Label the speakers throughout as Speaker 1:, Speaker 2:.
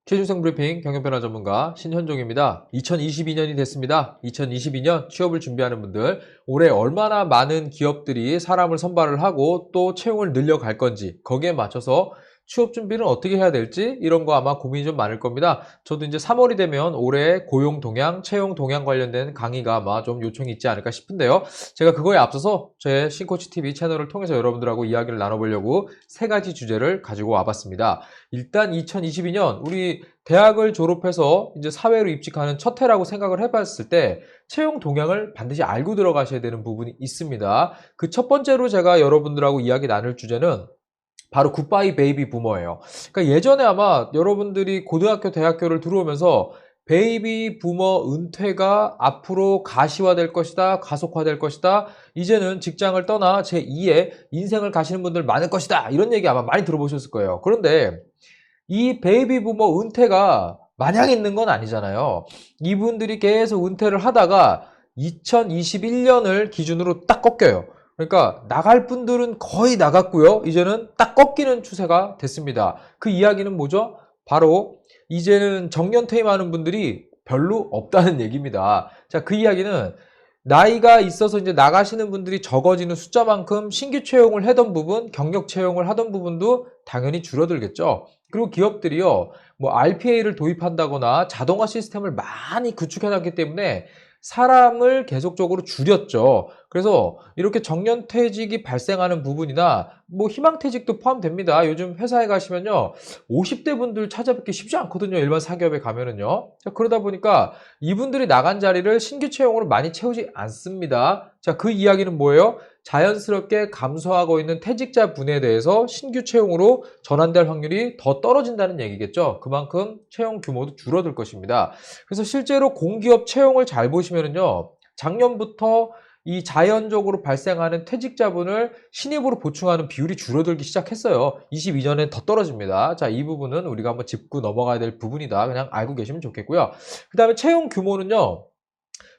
Speaker 1: 최준생 브리핑 경영변화 전문가 신현종입니다. 2022년이 됐습니다. 2022년 취업을 준비하는 분들, 올해 얼마나 많은 기업들이 사람을 선발을 하고 또 채용을 늘려갈 건지, 거기에 맞춰서 취업 준비는 어떻게 해야 될지 이런 거 아마 고민이 좀 많을 겁니다. 저도 이제 3월이 되면 올해 고용 동향, 채용 동향 관련된 강의가 아마 좀 요청이 있지 않을까 싶은데요. 제가 그거에 앞서서 제 신코치TV 채널을 통해서 여러분들하고 이야기를 나눠보려고 세 가지 주제를 가지고 와봤습니다. 일단 2022년 우리 대학을 졸업해서 이제 사회로 입직하는 첫 해라고 생각을 해봤을 때 채용 동향을 반드시 알고 들어가셔야 되는 부분이 있습니다. 그 첫 번째로 제가 여러분들하고 이야기 나눌 주제는 바로 굿바이 베이비 부머예요. 그러니까 예전에 아마 여러분들이 고등학교, 대학교를 들어오면서 베이비 부머 은퇴가 앞으로 가시화될 것이다, 가속화될 것이다, 이제는 직장을 떠나 제2의 인생을 가시는 분들 많을 것이다, 이런 얘기 아마 많이 들어보셨을 거예요. 그런데 이 베이비 부머 은퇴가 마냥 있는 건 아니잖아요. 이분들이 계속 은퇴를 하다가 2021년을 기준으로 딱 꺾여요. 그러니까 나갈 분들은 거의 나갔고요. 이제는 딱 꺾이는 추세가 됐습니다. 그 이야기는 뭐죠? 바로 이제는 정년 퇴임하는 분들이 별로 없다는 얘기입니다. 자, 그 이야기는 나이가 있어서 이제 나가시는 분들이 적어지는 숫자만큼 신규 채용을 하던 부분, 경력 채용을 하던 부분도 당연히 줄어들겠죠. 그리고 기업들이요, 뭐 RPA를 도입한다거나 자동화 시스템을 많이 구축해놨기 때문에 사람을 계속적으로 줄였죠. 그래서 이렇게 정년퇴직이 발생하는 부분이나 뭐 희망퇴직도 포함됩니다. 요즘 회사에 가시면요, 50대 분들 찾아뵙기 쉽지 않거든요. 일반 사기업에 가면은요. 자, 그러다 보니까 이분들이 나간 자리를 신규 채용으로 많이 채우지 않습니다. 자, 그 이야기는 뭐예요? 자연스럽게 감소하고 있는 퇴직자 분에 대해서 신규 채용으로 전환될 확률이 더 떨어진다는 얘기겠죠. 그만큼 채용 규모도 줄어들 것입니다. 그래서 실제로 공기업 채용을 잘 보시면은요, 작년부터 이 자연적으로 발생하는 퇴직자분을 신입으로 보충하는 비율이 줄어들기 시작했어요. 22년엔 더 떨어집니다. 자, 이 부분은 우리가 한번 짚고 넘어가야 될 부분이다. 그냥 알고 계시면 좋겠고요. 그 다음에 채용 규모는요,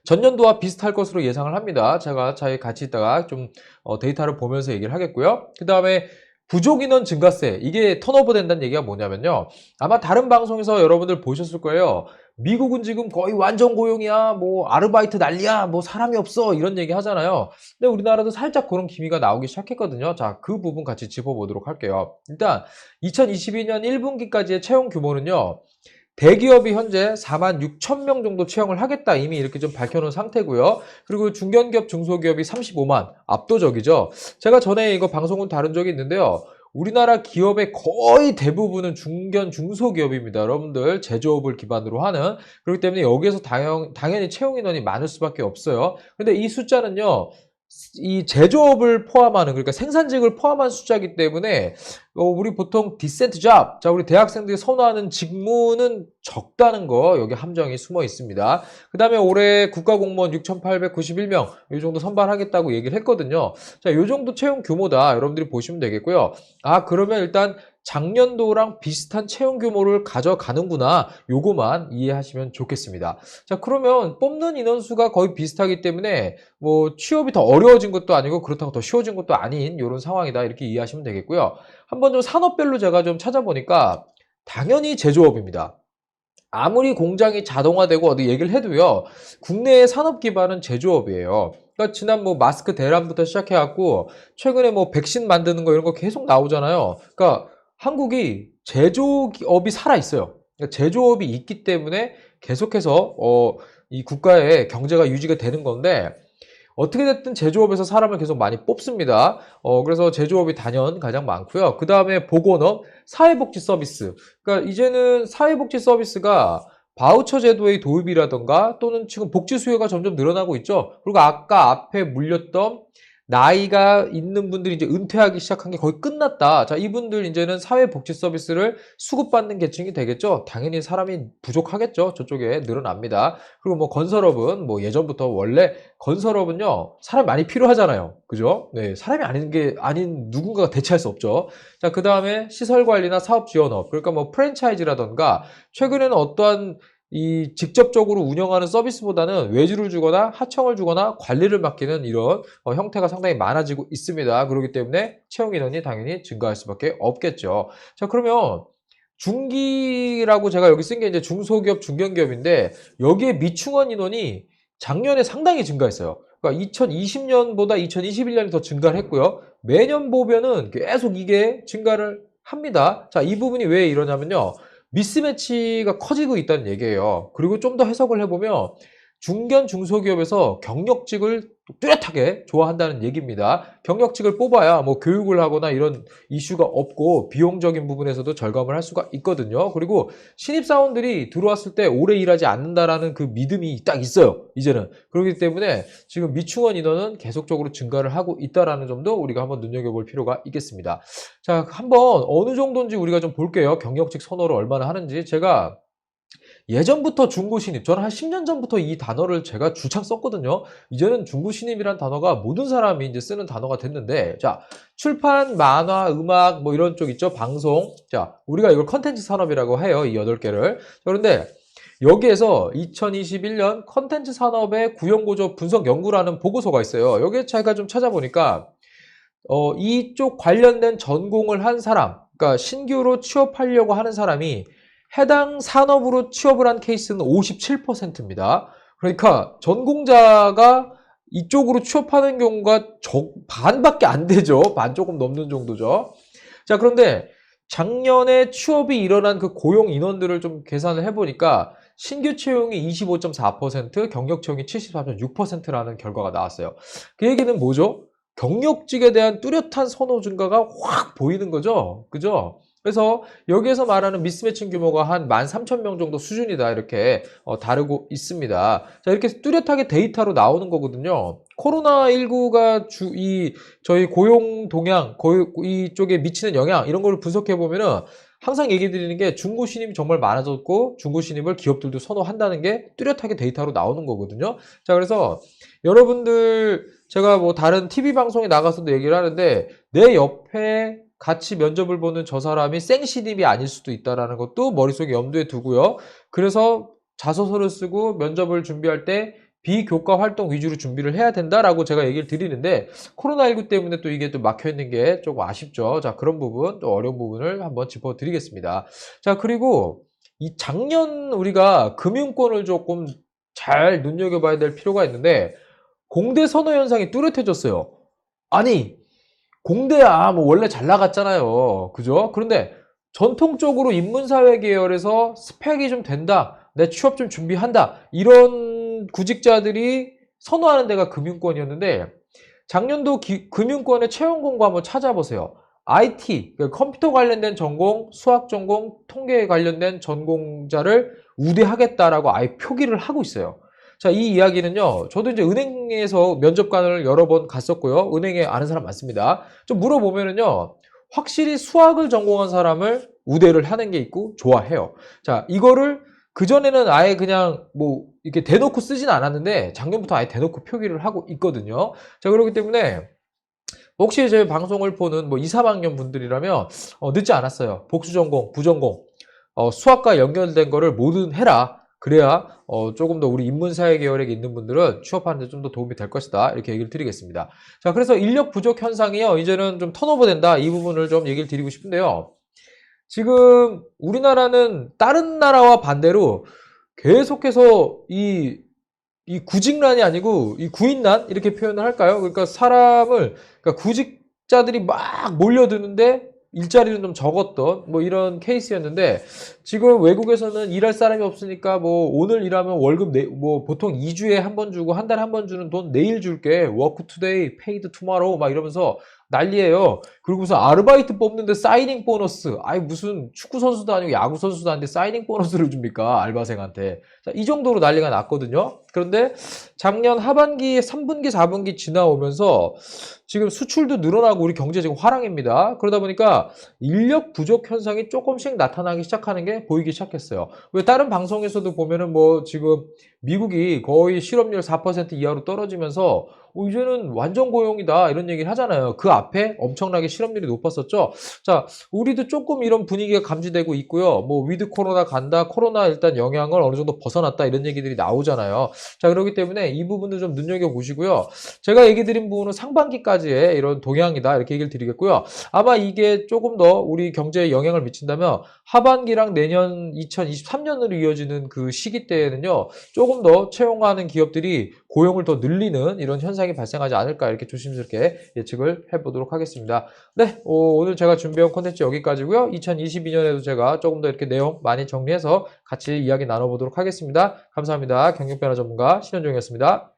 Speaker 1: 전년도와 비슷할 것으로 예상을 합니다. 제가 같이 있다가 좀 데이터를 보면서 얘기를 하겠고요. 그 다음에 부족 인원 증가세, 이게 턴오버 된다는 얘기가 뭐냐면요, 아마 다른 방송에서 여러분들 보셨을 거예요. 미국은 지금 거의 완전 고용이야, 뭐 아르바이트 난리야, 뭐 사람이 없어, 이런 얘기 하잖아요. 근데 우리나라도 살짝 그런 기미가 나오기 시작했거든요. 자, 그 부분 같이 짚어보도록 할게요. 일단 2022년 1분기까지의 채용 규모는요, 대기업이 현재 46,000명 정도 채용을 하겠다, 이미 이렇게 좀 밝혀놓은 상태고요. 그리고 중견기업, 중소기업이 35만, 압도적이죠. 제가 전에 이거 방송은 다룬 적이 있는데요. 우리나라 기업의 거의 대부분은 중견, 중소기업입니다. 여러분들 제조업을 기반으로 하는. 그렇기 때문에 여기에서 당연히 채용 인원이 많을 수밖에 없어요. 근데 이 숫자는요, 이 제조업을 포함하는, 그러니까 생산직을 포함한 숫자이기 때문에 우리 보통 디센트 잡, 자, 우리 대학생들이 선호하는 직무는 적다는 거, 여기 함정이 숨어 있습니다. 그 다음에 올해 국가공무원 6,891명 이 정도 선발하겠다고 얘기를 했거든요. 자, 이 정도 채용 규모다, 여러분들이 보시면 되겠고요. 아, 그러면 일단 작년도랑 비슷한 채용 규모를 가져가는구나, 요거만 이해하시면 좋겠습니다. 자, 그러면 뽑는 인원수가 거의 비슷하기 때문에 뭐 취업이 더 어려워진 것도 아니고 그렇다고 더 쉬워진 것도 아닌 이런 상황이다, 이렇게 이해하시면 되겠고요. 한번 좀 산업별로 제가 좀 찾아보니까 당연히 제조업입니다. 아무리 공장이 자동화되고 어디 얘기를 해도요, 국내의 산업 기반은 제조업이에요. 그러니까 지난 뭐 마스크 대란부터 시작해갖고 최근에 뭐 백신 만드는 거 이런 거 계속 나오잖아요. 그러니까 한국이 제조업이 살아있어요. 그러니까 제조업이 있기 때문에 계속해서 이 국가의 경제가 유지가 되는 건데, 어떻게 됐든 제조업에서 사람을 계속 많이 뽑습니다. 그래서 제조업이 단연 가장 많고요. 그 다음에 보건업, 사회복지 서비스. 그러니까 이제는 사회복지 서비스가 바우처 제도의 도입이라던가 또는 지금 복지 수요가 점점 늘어나고 있죠. 그리고 아까 앞에 물렸던 나이가 있는 분들이 이제 은퇴하기 시작한 게 거의 끝났다. 자, 이분들 이제는 사회복지 서비스를 수급받는 계층이 되겠죠. 당연히 사람이 부족하겠죠. 저쪽에 늘어납니다. 그리고 뭐 건설업은 뭐 예전부터 원래 건설업은요, 사람이 많이 필요하잖아요. 그죠? 네, 사람이 아닌 누군가가 대체할 수 없죠. 자, 그 다음에 시설관리나 사업지원업, 그러니까 뭐 프랜차이즈라던가 최근에는 어떠한 이 직접적으로 운영하는 서비스보다는 외주를 주거나 하청을 주거나 관리를 맡기는 이런 형태가 상당히 많아지고 있습니다. 그렇기 때문에 채용 인원이 당연히 증가할 수밖에 없겠죠. 자, 그러면 중기라고 제가 여기 쓴 게 이제 중소기업, 중견기업인데 여기에 미충원 인원이 작년에 상당히 증가했어요. 그러니까 2020년보다 2021년이 더 증가를 했고요. 매년 보면은 계속 이게 증가를 합니다. 자, 이 부분이 왜 이러냐면요. 미스매치가 커지고 있다는 얘기예요. 그리고 좀 더 해석을 해보면 중견 중소기업에서 경력직을 뚜렷하게 좋아한다는 얘기입니다. 경력직을 뽑아야 뭐 교육을 하거나 이런 이슈가 없고 비용적인 부분에서도 절감을 할 수가 있거든요. 그리고 신입사원들이 들어왔을 때 오래 일하지 않는다라는 그 믿음이 딱 있어요. 이제는. 그렇기 때문에 지금 미충원 인원은 계속적으로 증가를 하고 있다라는 점도 우리가 한번 눈여겨볼 필요가 있겠습니다. 자, 한번 어느 정도인지 우리가 좀 볼게요. 경력직 선호를 얼마나 하는지. 제가 예전부터 중고신입, 저는 한 10년 전부터 이 단어를 제가 주창 썼거든요. 이제는 중고신입이란 단어가 모든 사람이 이제 쓰는 단어가 됐는데, 자, 출판, 만화, 음악, 뭐 이런 쪽 있죠? 방송. 자, 우리가 이걸 컨텐츠 산업이라고 해요. 이 8개를. 그런데 여기에서 2021년 컨텐츠 산업의 구형구조 분석 연구라는 보고서가 있어요. 여기에 제가 좀 찾아보니까, 이쪽 관련된 전공을 한 사람, 그러니까 신규로 취업하려고 하는 사람이 해당 산업으로 취업을 한 케이스는 57%입니다. 그러니까 전공자가 이쪽으로 취업하는 경우가 반밖에 안 되죠. 반 조금 넘는 정도죠. 자, 그런데 작년에 취업이 일어난 그 고용 인원들을 좀 계산을 해보니까 신규 채용이 25.4%, 경력 채용이 74.6%라는 결과가 나왔어요. 그 얘기는 뭐죠? 경력직에 대한 뚜렷한 선호 증가가 확 보이는 거죠. 그죠? 그래서 여기에서 말하는 미스매칭 규모가 한 13,000명 정도 수준이다. 이렇게 다루고 있습니다. 자, 이렇게 뚜렷하게 데이터로 나오는 거거든요. 코로나19가 저희 고용 동향, 이쪽에 미치는 영향, 이런 걸 분석해 보면은 항상 얘기 드리는 게 중고 신입이 정말 많아졌고 중고 신입을 기업들도 선호한다는 게 뚜렷하게 데이터로 나오는 거거든요. 자, 그래서 여러분들 제가 뭐 다른 TV 방송에 나가서도 얘기를 하는데 내 옆에 같이 면접을 보는 저 사람이 생신입이 아닐 수도 있다는 것도 머릿속에 염두에 두고요. 그래서 자소서를 쓰고 면접을 준비할 때 비교과 활동 위주로 준비를 해야 된다라고 제가 얘기를 드리는데 코로나19 때문에 또 이게 또 막혀있는 게 조금 아쉽죠. 자, 그런 부분, 또 어려운 부분을 한번 짚어드리겠습니다. 자, 그리고 이 작년 우리가 금융권을 조금 잘 눈여겨봐야 될 필요가 있는데 공대 선호 현상이 뚜렷해졌어요. 아니, 공대야 뭐 원래 잘 나갔잖아요. 그죠? 그런데 전통적으로 인문사회 계열에서 스펙이 좀 된다. 내 취업 좀 준비한다. 이런 구직자들이 선호하는 데가 금융권이었는데 작년도 금융권의 채용 공고 한번 찾아보세요. IT, 그러니까 컴퓨터 관련된 전공, 수학 전공, 통계에 관련된 전공자를 우대하겠다라고 아예 표기를 하고 있어요. 자, 이 이야기는요, 저도 이제 은행에서 면접관을 여러 번 갔었고요. 은행에 아는 사람 많습니다. 좀 물어보면은요, 확실히 수학을 전공한 사람을 우대를 하는 게 있고, 좋아해요. 자, 이거를 그전에는 아예 그냥 뭐, 이렇게 대놓고 쓰진 않았는데, 작년부터 아예 대놓고 표기를 하고 있거든요. 자, 그렇기 때문에, 혹시 제 방송을 보는 뭐 2, 3학년 분들이라면, 늦지 않았어요. 복수 전공, 부전공, 수학과 연결된 거를 뭐든 해라. 그래야 조금 더 우리 인문사회 계열에 있는 분들은 취업하는 데 좀 더 도움이 될 것이다. 이렇게 얘기를 드리겠습니다. 자, 그래서 인력 부족 현상이요. 이제는 좀 턴오버 된다. 이 부분을 좀 얘기를 드리고 싶은데요. 지금 우리나라는 다른 나라와 반대로 계속해서 이 구직난이 아니고 이 구인난 이렇게 표현을 할까요? 그러니까 그러니까 구직자들이 막 몰려드는데 일자리는 좀 적었던 뭐 이런 케이스였는데 지금 외국에서는 일할 사람이 없으니까 뭐 오늘 일하면 월급 뭐 보통 2주에 한 번 주고 한 달에 한 번 주는 돈 내일 줄게 work today, paid tomorrow 막 이러면서 난리예요. 그리고서 아르바이트 뽑는데 사이닝 보너스. 아니 무슨 축구 선수도 아니고 야구 선수도 아닌데 사이닝 보너스를 줍니까? 알바생한테. 자, 이 정도로 난리가 났거든요. 그런데 작년 하반기 3분기, 4분기 지나오면서 지금 수출도 늘어나고 우리 경제 지금 화랑입니다. 그러다 보니까 인력 부족 현상이 조금씩 나타나기 시작하는 게 보이기 시작했어요. 왜 다른 방송에서도 보면은 뭐 지금 미국이 거의 실업률 4% 이하로 떨어지면서 이제는 완전 고용이다 이런 얘기를 하잖아요. 그 앞에 엄청나게 실업률이 높았었죠. 자, 우리도 조금 이런 분위기가 감지되고 있고요. 뭐 위드 코로나 간다, 코로나 일단 영향을 어느 정도 벗어났다 이런 얘기들이 나오잖아요. 자, 그렇기 때문에 이 부분도 좀 눈여겨보시고요. 제가 얘기 드린 부분은 상반기까지의 이런 동향이다 이렇게 얘기를 드리겠고요. 아마 이게 조금 더 우리 경제에 영향을 미친다면 하반기랑 내년 2023년으로 이어지는 그 시기 때에는요. 조금 더 채용하는 기업들이 고용을 더 늘리는 이런 현상이 발생하지 않을까 이렇게 조심스럽게 예측을 해보도록 하겠습니다. 네, 오늘 제가 준비한 콘텐츠 여기까지고요. 2022년에도 제가 조금 더 이렇게 내용 많이 정리해서 같이 이야기 나눠보도록 하겠습니다. 감사합니다. 경영변화 전문가 신현종이었습니다.